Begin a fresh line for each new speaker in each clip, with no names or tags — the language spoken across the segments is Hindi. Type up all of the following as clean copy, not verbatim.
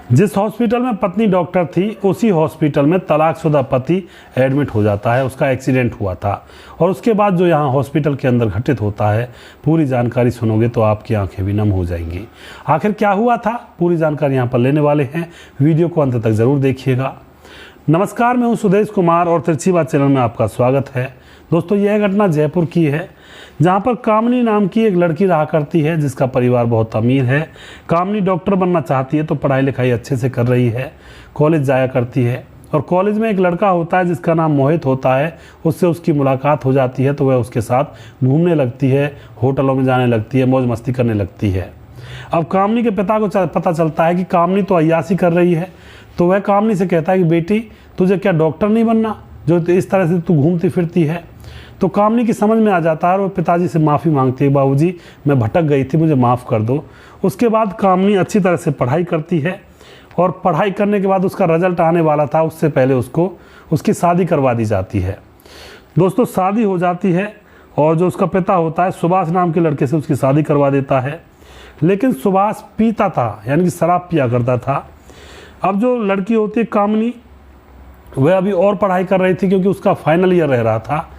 जिस हॉस्पिटल में पत्नी डॉक्टर थी उसी हॉस्पिटल में तलाकशुदा पति एडमिट हो जाता है। उसका एक्सीडेंट हुआ था और उसके बाद जो यहाँ हॉस्पिटल के अंदर घटित होता है, पूरी जानकारी सुनोगे तो आपकी आंखें भी नम हो जाएंगी। आखिर क्या हुआ था, पूरी जानकारी यहाँ पर लेने वाले हैं। वीडियो को अंत तक ज़रूर देखिएगा। नमस्कार, मैं हूँ सुदेश कुमार और तिरछी बात चैनल में आपका स्वागत है। दोस्तों, यह घटना जयपुर की है, जहाँ पर कामनी नाम की एक लड़की रहा करती है जिसका परिवार बहुत अमीर है। कामनी डॉक्टर बनना चाहती है तो पढ़ाई लिखाई अच्छे से कर रही है, कॉलेज जाया करती है और कॉलेज में एक लड़का होता है जिसका नाम मोहित होता है। उससे उसकी मुलाकात हो जाती है तो वह उसके साथ घूमने लगती है, होटलों में जाने लगती है, मौज मस्ती करने लगती है। अब कामनी के पिता को पता चलता है कि कामनी तो अय्याशी कर रही है, तो वह कामनी से कहता है कि बेटी, तुझे क्या डॉक्टर नहीं बनना जो इस तरह से तू घूमती फिरती है। तो कामनी की समझ में आ जाता है और वो पिताजी से माफ़ी मांगती है, बाबूजी मैं भटक गई थी, मुझे माफ़ कर दो। उसके बाद कामनी अच्छी तरह से पढ़ाई करती है और पढ़ाई करने के बाद उसका रिजल्ट आने वाला था, उससे पहले उसको उसकी शादी करवा दी जाती है। दोस्तों, शादी हो जाती है और जो उसका पिता होता है सुभाष नाम के लड़के से उसकी शादी करवा देता है। लेकिन सुभाष पीता था, यानी कि शराब पिया करता था। अब जो लड़की होती है कामनी, वह अभी और पढ़ाई कर रही थी क्योंकि उसका फाइनल ईयर रह रहा था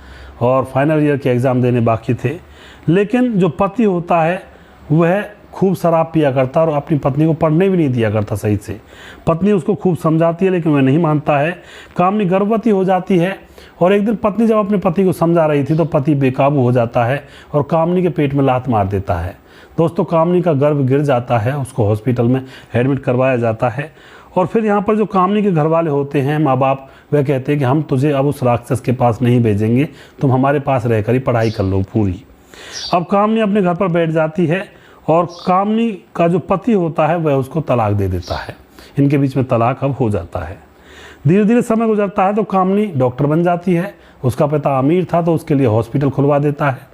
और फाइनल ईयर के एग्ज़ाम देने बाकी थे। लेकिन जो पति होता है वह खूब शराब पिया करता और अपनी पत्नी को पढ़ने भी नहीं दिया करता सही से। पत्नी उसको खूब समझाती है लेकिन वह नहीं मानता है। कामनी गर्भवती हो जाती है और एक दिन पत्नी जब अपने पति को समझा रही थी तो पति बेकाबू हो जाता है और कामनी के पेट में लात मार देता है। दोस्तों, कामनी का गर्भ गिर जाता है, उसको हॉस्पिटल में एडमिट करवाया जाता है। और फिर यहाँ पर जो कामनी के घर वाले होते हैं, माँ बाप, वह कहते हैं कि हम तुझे अब उस राक्षस के पास नहीं भेजेंगे, तुम हमारे पास रहकर ही पढ़ाई कर लो पूरी। अब कामनी अपने घर पर बैठ जाती है और कामनी का जो पति होता है वह उसको तलाक दे देता है। इनके बीच में तलाक अब हो जाता है। धीरे धीरे समय गुजरता है तो कामनी डॉक्टर बन जाती है। उसका पिता अमीर था तो उसके लिए हॉस्पिटल खुलवा देता है।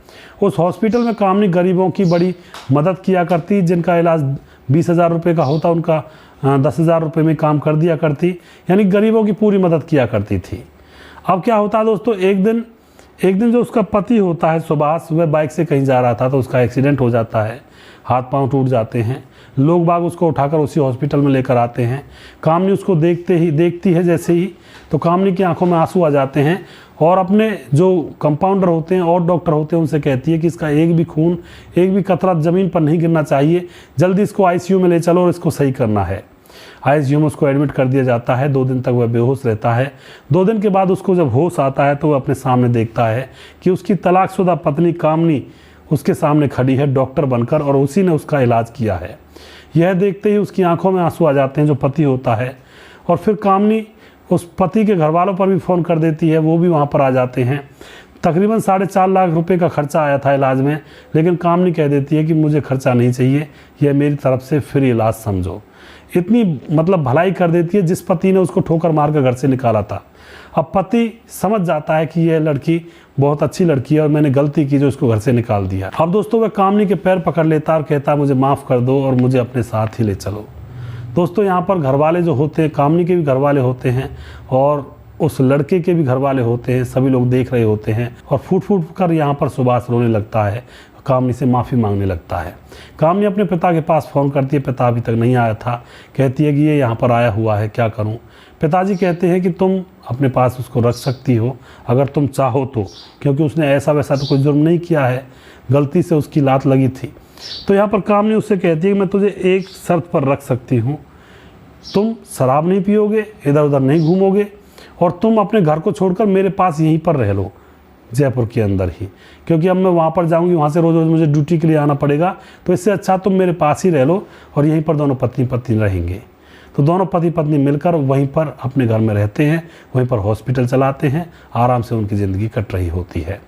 उस हॉस्पिटल में कामनी गरीबों की बड़ी मदद किया करती, जिनका इलाज 20,000 रुपये का होता उनका 10,000 रुपये में काम कर दिया करती, यानी गरीबों की पूरी मदद किया करती थी। अब क्या होता है दोस्तों, एक दिन जो उसका पति होता है सुभाष, वह बाइक से कहीं जा रहा था तो उसका एक्सीडेंट हो जाता है, हाथ पांव टूट जाते हैं। लोग बाग उसको उठाकर उसी हॉस्पिटल में लेकर आते हैं। कामनी उसको देखती है जैसे ही, तो कामनी की आंखों में आंसू आ जाते हैं और अपने जो कंपाउंडर होते हैं और डॉक्टर होते हैं उनसे कहती है कि इसका एक भी खून, एक भी कतरा ज़मीन पर नहीं गिरना चाहिए, जल्दी इसको आईसीयू में ले चलो और इसको सही करना है। आईसीयू में उसको एडमिट कर दिया जाता है। 2 दिन तक वह बेहोश रहता है। 2 दिन के बाद उसको जब होश आता है तो वह अपने सामने देखता है कि उसकी तलाकशुदा पत्नी कामनी उसके सामने खड़ी है डॉक्टर बनकर और उसी ने उसका इलाज किया है। यह देखते ही उसकी आंखों में आंसू आ जाते हैं, जो पति होता है। और फिर कामनी उस पति के घर वालों पर भी फ़ोन कर देती है, वो भी वहाँ पर आ जाते हैं। तकरीबन 4.5 लाख रुपए का खर्चा आया था इलाज में, लेकिन कामनी कह देती है कि मुझे खर्चा नहीं चाहिए, यह मेरी तरफ से फ्री इलाज समझो। इतनी भलाई कर देती है जिस पति ने उसको ठोकर मार कर घर से निकाला था। अब पति समझ जाता है कि यह लड़की बहुत अच्छी लड़की है और मैंने गलती की जो इसको घर से निकाल दिया। अब दोस्तों, वह कामनी के पैर पकड़ लेता है और कहता है मुझे माफ़ कर दो और मुझे अपने साथ ही ले चलो। दोस्तों, यहाँ पर घर वाले जो होते हैं, कामनी के भी घर वाले होते हैं और उस लड़के के भी घर वाले होते हैं, सभी लोग देख रहे होते हैं और फूट फूट कर यहाँ पर सुभाष रोने लगता है, कामनी से माफ़ी मांगने लगता है। कामनी अपने पिता के पास फ़ोन करती है, पिता अभी तक नहीं आया था। कहती है कि ये यहाँ पर आया हुआ है, क्या करूँ। पिताजी कहते हैं कि तुम अपने पास उसको रख सकती हो अगर तुम चाहो तो, क्योंकि उसने ऐसा वैसा तो कोई जुर्म नहीं किया है, गलती से उसकी लात लगी थी। तो यहाँ पर कामनी उससे कहती है कि मैं तुझे एक शर्त पर रख सकती हूँ, तुम शराब नहीं पियोगे, इधर उधर नहीं घूमोगे और तुम अपने घर को छोड़कर मेरे पास यहीं पर रह लो, जयपुर के अंदर ही, क्योंकि अब मैं वहाँ पर जाऊँगी, वहाँ से रोज़ रोज़ मुझे ड्यूटी के लिए आना पड़ेगा, तो इससे अच्छा तुम मेरे पास ही रह लो और यहीं पर दोनों पत्नी पत्नी रहेंगे। तो दोनों पति पत्नी मिलकर वहीं पर अपने घर में रहते हैं, वहीं पर हॉस्पिटल चलाते हैं, आराम से उनकी ज़िंदगी कट रही होती है।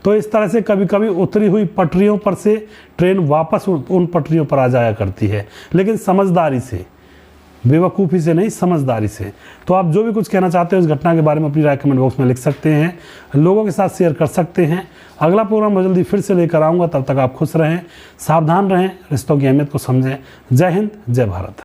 तो इस तरह से कभी कभी उतरी हुई पटरियों पर से ट्रेन वापस उन पटरियों पर आ जाया करती है, लेकिन समझदारी से, बेवकूफ़ी से नहीं, समझदारी से। तो आप जो भी कुछ कहना चाहते हो इस घटना के बारे में अपनी राय कमेंट बॉक्स में लिख सकते हैं, लोगों के साथ शेयर कर सकते हैं। अगला प्रोग्राम मैं जल्दी फिर से लेकर आऊँगा, तब तक आप खुश रहें, सावधान रहें, रिश्तों की अहमियत को समझें। जय हिंद, जय भारत।